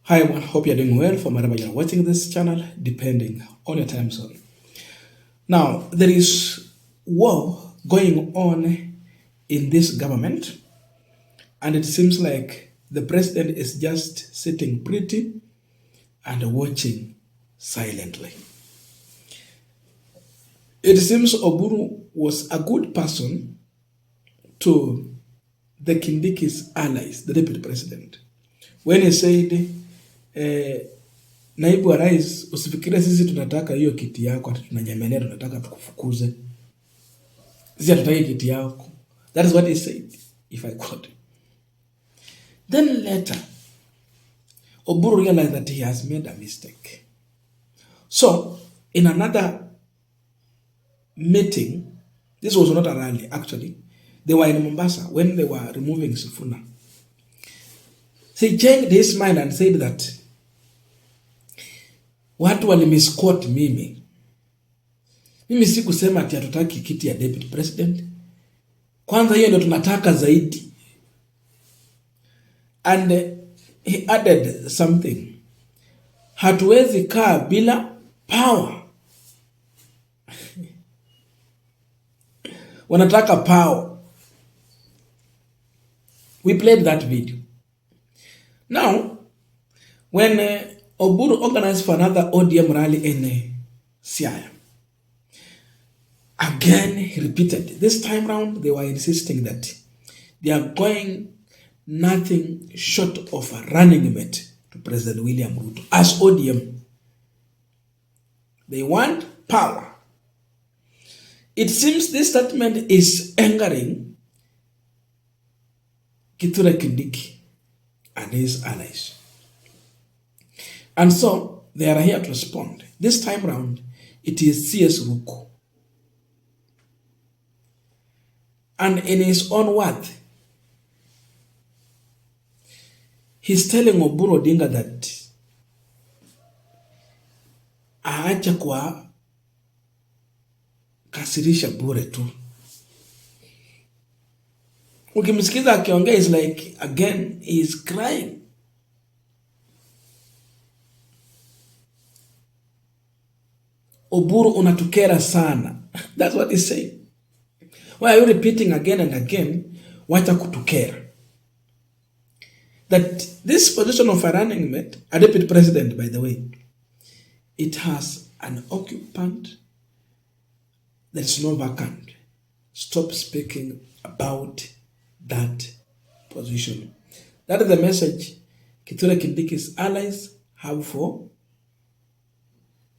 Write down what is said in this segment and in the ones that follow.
Hi everyone, hope you're doing well from wherever you're watching this channel, depending on your time zone. Now, there is war going on in this government, and it seems like the president is just sitting pretty and watching silently. It seems Oburu was a good person to the Kindiki's allies, the deputy president, when he said, naibu wa rais, usifikirie sisi tunataka hiyo kiti yako, ati tunanyemelea, tunataka tukufukuze. Sisi hatutaki kiti yako. That is what he said, if I quote. Then later, Oburu realized that he has made a mistake. So, in another meeting, this was not a rally actually, they were in Mombasa when they were removing Sifuna. He changed his mind and said that watu walimisquote mimi. Mimi si kusema ati hatutaki kiti ya deputy president. Kwanza hiyo ndio tunataka zaidi. And he added something. Hatuwezi kaa bila power. Wanataka power. We played that video. Now, when Oburu organized for another ODM rally in Siaya, again he repeated. This time round, they were insisting that they are going nothing short of a running mate to President William Ruto as ODM. They want power. It seems this statement is angering Kindiki and his allies. And so they are here to respond. This time round, it is CS Ruku. And in his own word, he's telling Oburu Odinga that aacha kwa kasirisha bure tu. Ukimsikiza akiongea is like, again, he is crying. Oburu unatukera sana. That's what he's saying. Why are you repeating again and again, wacha kutukera? That this position of a running mate, a deputy president, by the way, it has an occupant. There is no vacant. Stop speaking about that position. That is the message Kindiki's allies have for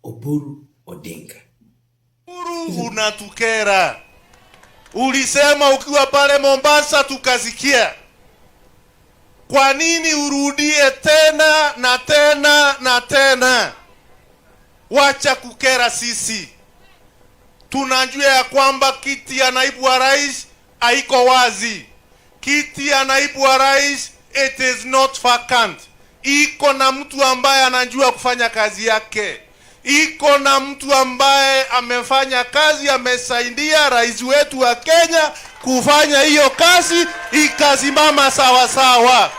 Oburu Odinga. Oburu unatukera. Ulisema ukiwa pale Mombasa tukasikia. Kwa nini urudie tena na tena na tena? Wacha kukera sisi. Tunajua ya kwamba kiti ya naibu wa rais haiko wazi. Kiti ya naibu wa rais, it is not vacant. Iko na mtu ambaye anajua kufanya kazi yake. Iko na mtu ambaye amefanya kazi, amesaidia rais wetu wa Kenya kufanya hiyo kazi ikasimama sawa sawa.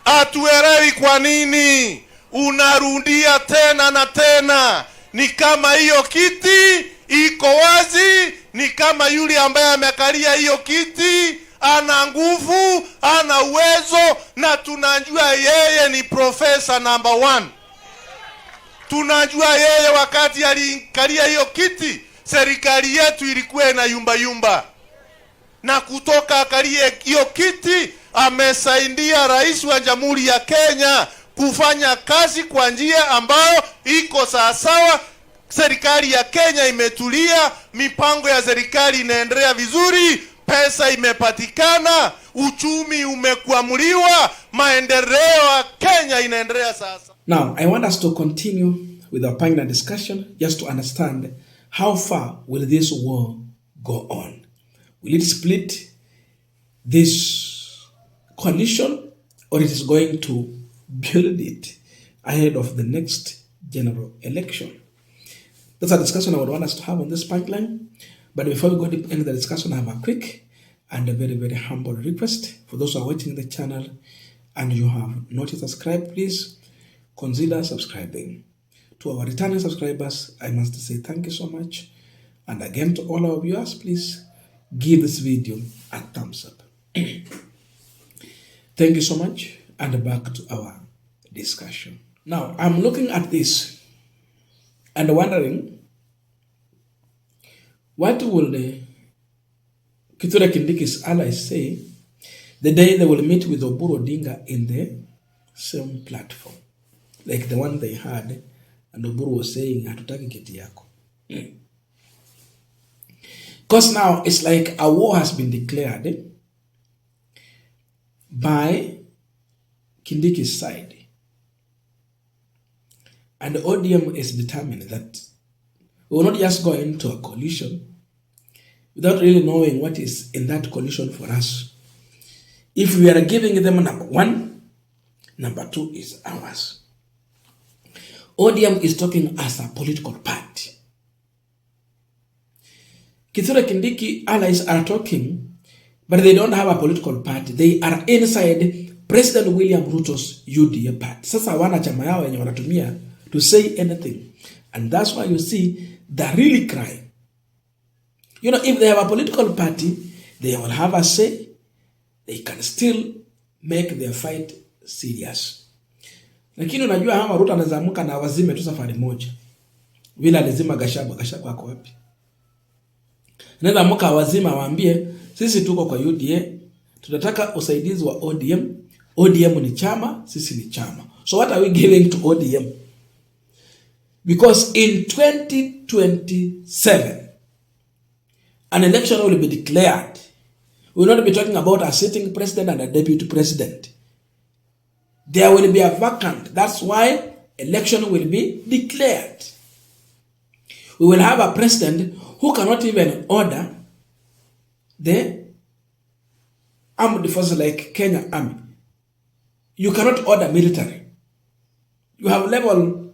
Hatuelewi kwa nini unarudia tena na tena. Ni kama hiyo kiti iko wazi, ni kama yule ambaye amekalia hiyo kiti ana nguvu, ana uwezo, na tunajua yeye ni profesa number 1. Tunajua yeye wakati alikalia hiyo kiti, serikali yetu ilikuwa na yumba. Na kutoka akalie hiyo kiti, amesaidia rais wa Jamhuri ya Kenya kufanya kazi kwa njia ambayo iko sawasawa. Serikali ya Kenya imetulia, mipango ya serikali inaendelea vizuri, pesa imepatikana, uchumi umekuamuliwa, maendeleo ya Kenya inaendelea sasa. Now, I want us to continue with our panel discussion just to understand how far will this war go on. Will it split this coalition, or it is going to build it ahead of the next general election? That's a discussion I would want us to have on this pipeline. But before we go deep into the discussion, I have a quick and a very, very humble request. For those who are watching the channel and you have not yet subscribed, please consider subscribing. To our returning subscribers, I must say thank you so much. And again, to all our viewers, please give this video a thumbs up. Thank you so much, and back to our discussion. Now, I'm looking at this and wondering, what will the Kithure Kindiki's allies say the day they will meet with Oburu Odinga in the same platform, like the one they had, and Oburu was saying, hatutaki kiti yako. Because now it's like a war has been declared by Kindiki's side. And the ODM is determined that we will not just go into a coalition without really knowing what is in that coalition for us. If we are giving them number one, number two is ours. ODM is talking as a political party. Kithure Kindiki allies are talking, but they don't have a political party. They are inside President William Ruto's UDA party. Sasa wana chama yao yenye wanatumia to say anything. And that's why you see they really cry. You know, if they have a political party, they will have a say. They can still make their fight serious. Lakini unajua hawa Ruto anazamuka na wazime tu safari moja. Vile alizima Gachagua ako wapi? Anaweza amuka wazima waambie sisi tuko kwa UDA, tunataka usaidizi wa ODM. ODM ni chama, sisi ni chama. So what are we giving to ODM? Because in 2027, an election will be declared. We will not be talking about a sitting president and a deputy president. There will be a vacant. That's why election will be declared. We will have a president who cannot even order the armed forces like Kenya Army. You cannot order military. You have level,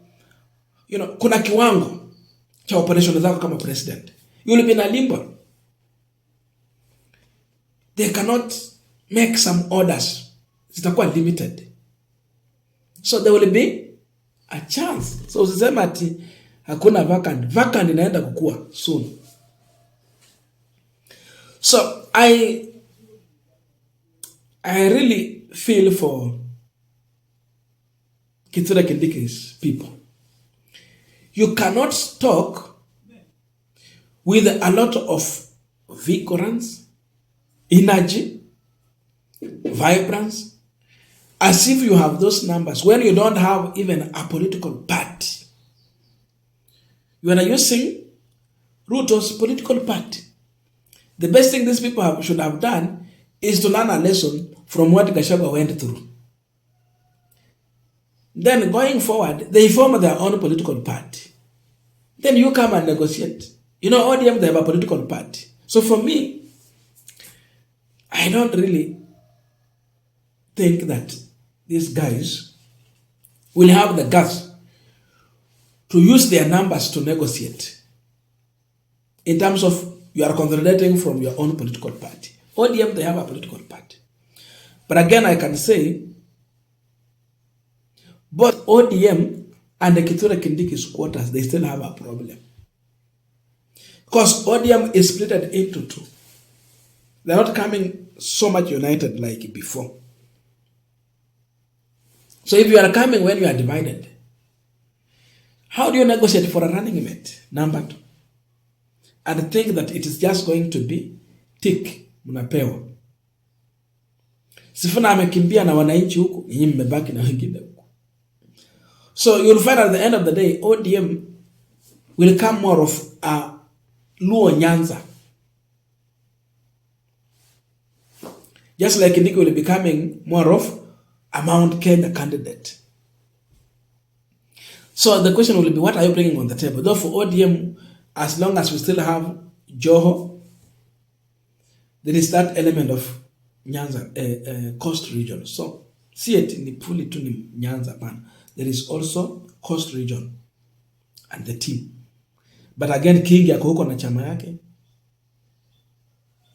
you know, kuna kiwango cha operation zako kama president. You will be in a limbo. They cannot make some orders. Zitakuwa limited. So there will be a chance. So usisema ati hakuna vacant. Vacant inaenda kukua soon. So I really feel for Kithure Kindiki's people. You cannot talk with a lot of vigorance, energy, vibrance, as if you have those numbers when you don't have even a political party. You are using Ruto's political party. The best thing these people should have done is to learn a lesson from what Gachagua went through. Then going forward, they form their own political party. Then you come and negotiate. You know, ODM, they have a political party. So for me, I don't really think that these guys will have the guts to use their numbers to negotiate in terms of you are consolidating from your own political party. ODM, they have a political party. But again, I can say both ODM and the Kithure Kindiki's quarters, they still have a problem. Because ODM is split into two. They're not coming so much united like before. So if you are coming when you are divided, how do you negotiate for a running mate? Number two. And think that it is just going to be tick, mnapewa. Sifuna amekimbia na wananchi huku, nyinyi mmebaki na wengine huku. So you'll find at the end of the day, ODM will come more of a Luo Nyanza. Just like Kindiki will be becoming more of a Mount Kenya candidate. So the question will be, what are you bringing on the table? Though for ODM, as long as we still have Joho, there is that element of Nyanza, coast region. So see it in the fully to Nyanza man. There is also coast region and the team. But again, Kingi yako huko na chama yake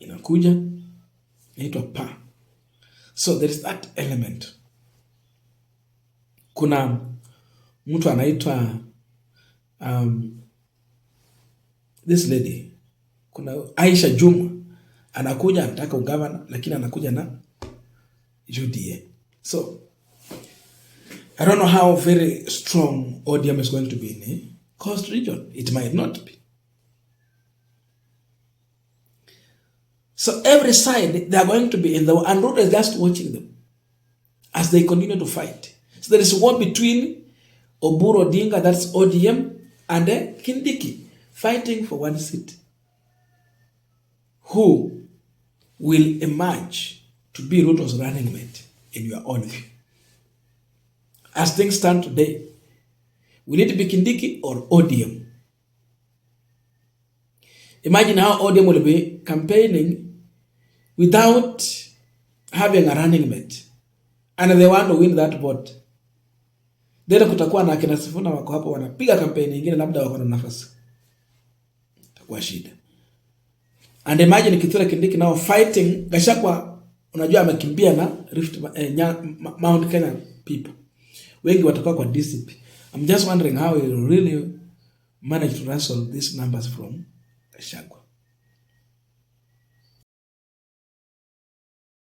inakuja inaitwa pa. So there is that element. kuna mtu anaitwa this lady, kuna Aisha Juma anakuja anataka ugavana, lakini anakuja na UDA. So I don't know how very strong ODM is going to be in a coast region. It might not be. So every side, they are going to be in the war, and Ruto is just watching them as they continue to fight. So there is war between Oburu Odinga, that's ODM, and Kindiki, fighting for one seat. Who will emerge to be Ruto's running mate in your own view? As things stand today, will it be Kindiki or ODM? Imagine how ODM will be campaigning without having a running mate, and they want to win that vote. Then kutakuwa na kina Sifuna wako hapo wanapiga kampeni nyingine, labda wako na nafasi, itakuwa shida. And imagine Kithure Kindiki now fighting Gachagua, unajua amekimbia na Mount Kenya people. Wengi watakuwa kwa DCP. I'm just wondering how he will really manage to wrestle these numbers from Gachagua.